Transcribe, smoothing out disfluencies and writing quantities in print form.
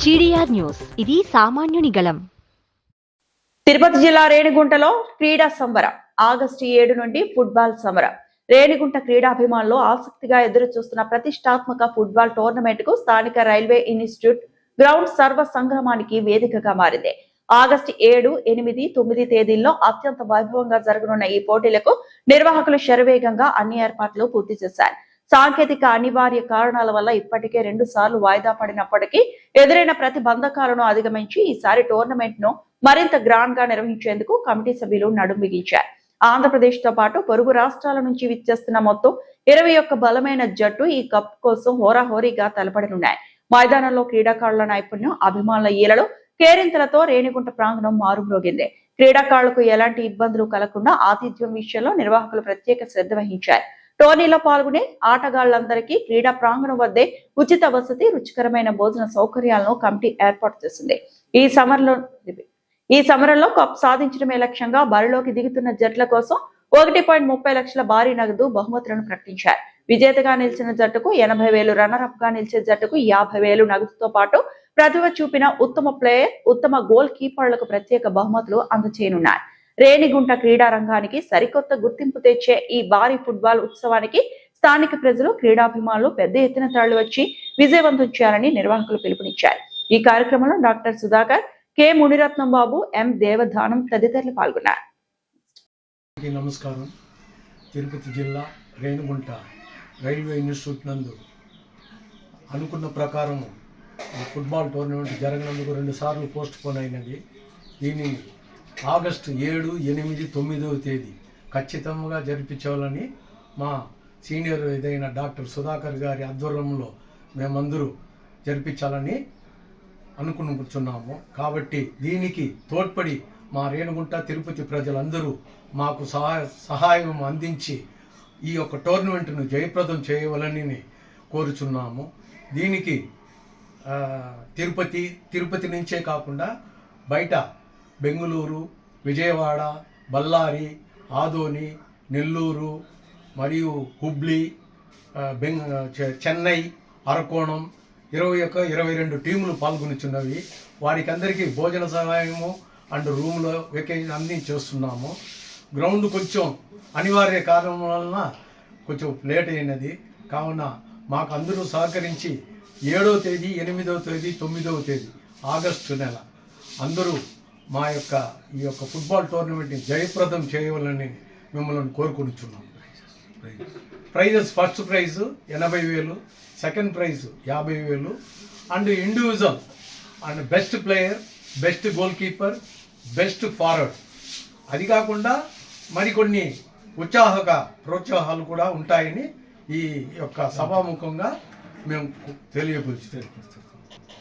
GDR news, ఇది సామాన్యుని గళం. తిరుపతి జిల్లా రేణిగుంటలో క్రీడా సంబరం. ఆగస్టు 7 నుండి ఫుట్బాల్ సమరం. రేణిగుంట క్రీడాభిమానులు ఆసక్తిగా ఎదురు చూస్తున్న ప్రతిష్టాత్మక ఫుట్బాల్ టోర్నమెంట్ కు స్థానిక రైల్వే ఇన్స్టిట్యూట్ గ్రౌండ్ సర్వ సంగ్రమానికి వేదికగా మారింది. ఆగస్టు 7, 8, 9 తేదీల్లో అత్యంత వైభవంగా జరగనున్న ఈ పోటీలకు నిర్వాహకులు శరవేగంగా అన్ని ఏర్పాట్లు పూర్తి చేశారు. సాంకేతిక అనివార్య కారణాల వల్ల ఇప్పటికే 2 సార్లు వాయిదా పడినప్పటికీ ఎదురైన ప్రతిబంధకాలను అధిగమించి ఈసారి టోర్నమెంట్ ను మరింత గ్రాండ్ గా నిర్వహించేందుకు కమిటీ సభ్యులు నడుం బిగించారు. ఆంధ్రప్రదేశ్ తో పాటు పొరుగు రాష్ట్రాల నుంచి విచ్చేస్తున్న మొత్తం 21 బలమైన జట్టు ఈ కప్ కోసం హోరాహోరీగా తలపడనున్నాయి. మైదానంలో క్రీడాకారుల నైపుణ్యం, అభిమానుల ఈలలు, కేరింతలతో రేణిగుంట ప్రాంగణం మారుమ్రోగింది. క్రీడాకారులకు ఎలాంటి ఇబ్బందులు కలగకుండా ఆతిథ్యం విషయంలో నిర్వాహకులు ప్రత్యేక శ్రద్ధ వహించారు. టోర్నీలో పాల్గొనే ఆటగాళ్లందరికీ క్రీడా ప్రాంగణం వద్దే ఉచిత వసతి, రుచికరమైన భోజన సౌకర్యాలను కమిటీ ఏర్పాటు చేసింది. ఈ సమరంలో కప్ సాధించడమే లక్ష్యంగా బరిలోకి దిగుతున్న జట్ల కోసం 1.30 లక్షల భారీ నగదు బహుమతులను ప్రకటించారు. విజేతగా నిలిచిన జట్టుకు 80,000, రన్నర్-అప్ గా నిలిచే జట్టుకు 50,000 నగదుతో పాటు ప్రతిభ చూపిన ఉత్తమ ప్లేయర్, ఉత్తమ గోల్ కీపర్లకు ప్రత్యేక బహుమతులు అందజేయనున్నారు. రేణిగుంట క్రీడా రంగానికి సరికొత్త గుర్తింపు తెచ్చే ఈ భారీ ఫుట్బాల్ ఉత్సవానికి స్థానిక ప్రజలు, క్రీడాభిమానులు పెద్ద ఎత్తున తరలివచ్చి విజయవంతం చేయాలని నిర్వాహకులు పిలుపునిచ్చారు. ఈ కార్యక్రమంలో డాక్టర్ సుధాకర్, కె మునిరత్నం బాబు, ఎం దేవధానం తదితరులు పాల్గొన్నారు. నమస్కారం. తిరుపతి జిల్లా రేణిగుంట రైల్వే ఇన్స్టిట్యూట్ నందు అనుకున్న ప్రకారం ఫుట్బాల్ టోర్నమెంట్ జరగనందుకు 2 సార్లు పోస్ట్ పోన్ అయినది. దీన్ని ఆగస్టు 7, 8, 9 తేదీ ఖచ్చితంగా జరిపించాలని మా సీనియర్ ఇదైన డాక్టర్ సుధాకర్ గారి ఆధ్వర్యంలో మేమందరూ జరిపించాలని అనుకుంటున్నాము. కాబట్టి దీనికి తోడ్పడి మా రేణిగుంట, తిరుపతి ప్రజలందరూ మాకు సహాయం అందించి ఈ యొక్క టోర్నమెంట్ను జయప్రదం చేయవలని కోరుచున్నాము. దీనికి తిరుపతి నుంచే కాకుండా బయట బెంగుళూరు, విజయవాడ, బళ్ళారి, ఆదోని, నెల్లూరు మరియు హుబ్లీ, చెన్నై, అరకోణం 22 టీములు పాల్గొనిచున్నవి. వారికి అందరికీ భోజన సహాయము అండ్ రూమ్లో వెకేషన్ అందించేస్తున్నాము. గ్రౌండ్ కొంచెం అనివార్య కారణం వలన కొంచెం లేట్ అయినది. కావున మాకు అందరూ సహకరించి 7వ తేదీ, 8వ తేదీ, 9వ తేదీ ఆగస్టు నెల అందరూ మా యొక్క ఈ యొక్క ఫుట్బాల్ టోర్నమెంట్ని జయప్రదం చేయవాలని మిమ్మల్ని కోరుకుంటున్నాం. Prizes: first prize 80,000, second prize 50,000 and individual and best player, best goal keeper, best forward. అది కాకుండా మరికొన్ని ప్రోత్సాహాలు కూడా ఉంటాయని ఈ యొక్క సభాముఖంగా మేము తెలియపరుస్తున్నాం.